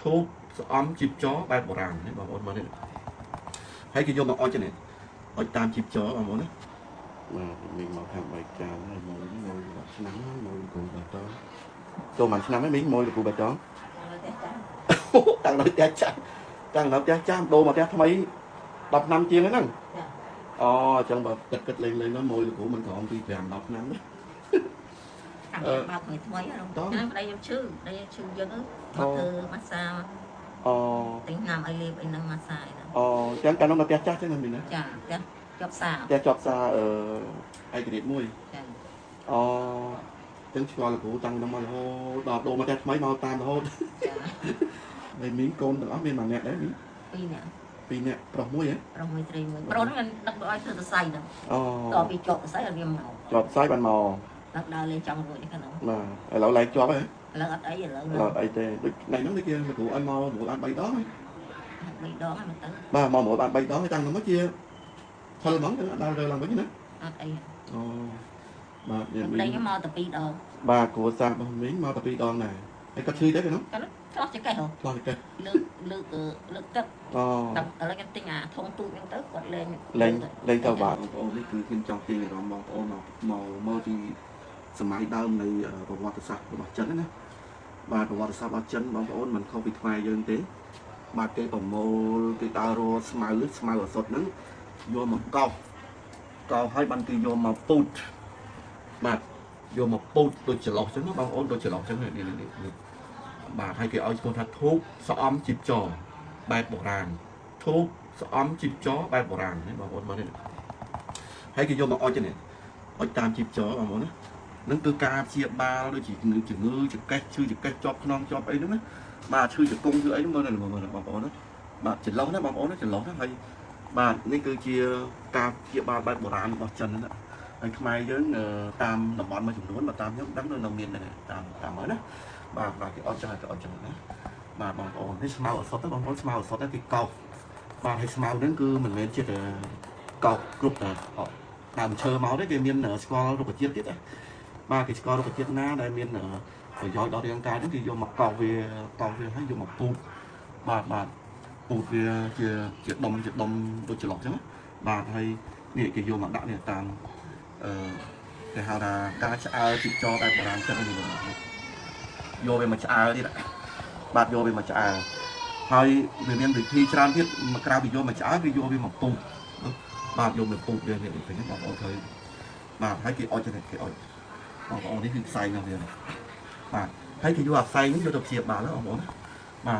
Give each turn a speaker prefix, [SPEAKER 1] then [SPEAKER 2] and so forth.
[SPEAKER 1] ធូបស្អំជីបចរបែបបុរាណនេះបងប្អូនមើលនេះហើយគេយកមកអុជនេះអុជតាមជីបចរបងប្អូនណាបាទមីងមកហាំបាយចានហើយមួយឆ្នាំមួយគូបៃតងចូលមួយឆ្នាំហ្នឹងមីងមួយគូបៃតងតាំងនៅផ្ទះចាស់តាំងនៅផ្ទះចាស់ដូរមកផ្ទះថ្មី10ឆ្នាំជាងហ្នឹងអូអញ្ចឹងបើគិតលេងនោះមួយគូមិនក្រោមពី5-10ឆ្នាំណា
[SPEAKER 2] មកថ្មីហ្នឹងប្តីខ្ញុំឈឺយើងមកធ្វើម៉ាស្សាអូទិញថ្នាំឲ្យលេបអីហ្នឹងម៉ាស្សាអីហ្នឹង
[SPEAKER 1] អូអញ្ចឹងកាលនោះនៅផ្ទះចាស់ទេណាមីងណា
[SPEAKER 2] ចាផ្ទះជាប់សា
[SPEAKER 1] ផ្ទះជាប់សាឯករាជ្យមួយ
[SPEAKER 2] ចា
[SPEAKER 1] អូអញ្ចឹងឆ្ងល់គ្រូតាំងដល់មករហូតដល់ដូរមកផ្ទះថ្មីមកតាមរហូត
[SPEAKER 2] ចា
[SPEAKER 1] ហើយមីងកូនទាំងអស់មាន1នាក់ដែរមីង2នាក់ប្រុសមួយហ៎
[SPEAKER 2] ប្រុសមួយស្រីមួយប្រុសហ្នឹងដឹកឲ្យធ្វើសរសៃហ្នឹង
[SPEAKER 1] អូ
[SPEAKER 2] តពីជាប់សរសៃឲ្យវាមក
[SPEAKER 1] ជាប់សរសៃបានមក
[SPEAKER 2] ដឹកដើរលេងចង់រួចហ្នឹង
[SPEAKER 1] បាទឥឡូវឡើងជាប់ហើយ
[SPEAKER 2] ឥឡូវអត់អីឥឡូវ
[SPEAKER 1] អត់អីទេដូចថ្ងៃហ្នឹងគេគ្រូឲ្យមករួចបាន3ដង
[SPEAKER 2] ហើយ3ដងហើយមកទៅ
[SPEAKER 1] បាទមករួចបាន3ដងហើយតាំងនោះមកជាថលហ្មងដល់រើឡើងវិញណា
[SPEAKER 2] អត់អី
[SPEAKER 1] អូបាទ
[SPEAKER 2] យើងដេញមកតែ2ដង
[SPEAKER 1] បាទគ្រូសាស្ត្ររបស់មីងមកតែ2ដងដែរហើយគាត់ឈឺទេគេនោះ
[SPEAKER 2] គាត់ឆ្លោះចង្កេះហ៎
[SPEAKER 1] ឆ្លោះចង្កេះ
[SPEAKER 2] លើកទឹក
[SPEAKER 1] អូ
[SPEAKER 2] តែឥឡូវខ្ញុំទិញអាធុងទូចហ្នឹងទៅគាត់លេង
[SPEAKER 1] ទៅបាទបងប្អូននេះគឺខ្ញុំចង់ទាញអារម្មណ៍បងប្អូនមកមើលពីសម័យដើមនៃប្រវត្តិសាស្ត្ររបស់ចិនណាបាទប្រវត្តិសាស្ត្ររបស់ចិនបងប្អូនមិនខុសពីខ្មែរយើងទេបាទគេប្រមូលគេដើររកស្មៅអសុតហ្នឹងយកមកកោសឲ្យបានគេយកមកពូតបាទយកមកពូតដូចច្រឡោះអញ្ចឹងបងប្អូនដូចច្រឡោះអញ្ចឹងនេះបាទហើយគេឲ្យឈ្មោះថាធូបស្អំជីបចរបែបបុរាណធូបស្អំជីបចរបែបបុរាណនេះបងប្អូនមើលនេះហើយគេយកមកអុជនេះអុជតាមជីបចរបងប្អូនណានឹងគឺការព្យាបាលដូចជាជំងឺចង្កេះឈឺចង្កេះជាប់ខ្នងជាប់អីហ្នឹងណាបាទឈឺជង្គង់ឈឺអីហ្នឹងមើលបងប្អូនណាបាទច្រឡោះណាបងប្អូនណាច្រឡោះណាហើយបាទនេះគឺជាការព្យាបាលបែបបុរាណរបស់ចិនណាហើយខ្មែរយើងតាមតំបន់មួយចំនួនបើតាមខ្ញុំដឹងនៅមានដែរតាមមើលណាបាទគេអត់ចឹងណាបាទបងប្អូននេះស្មៅអសុតទៅបងប្អូនស្មៅអសុតទៅគេកោសបាទហើយស្មៅហ្នឹងគឺមិនមែនជាកោសគ្រប់តែដើមឈើមកទេគេមានស្គាល់រុក្ខជាតិទៀតបាទគេស្គាល់រុក្ខជាតិណាដែលមានប្រយោជន៍ដល់រាងកាយហ្នឹងគេយកមកកោសវាហើយយកមកពូតបាទពូតវាជាដុំដូចច្រឡោះអញ្ចឹងបាទហើយនេះគេយកមកដាក់នេះតាមគេហៅថាការឆ្អើរជីបចរបែបបុរាណចឹងនេះយកវាមកឆ្អើរទៀតបាទយកវាមកឆ្អើរហើយវាមានវិធីច្រើនទៀតមកក្រៅពីយកមកឆ្អើរគេយកវាមកពូតបាទយកមកពូតវានេះឃើញបងប្អូនឃើញបាទហើយគេអុជនេះគេអុជបងប្អូននេះគឺផ្សែងរបស់វាបាទហើយគេយកអាផ្សែងនេះយកទៅព្យាបាលបងប្អូន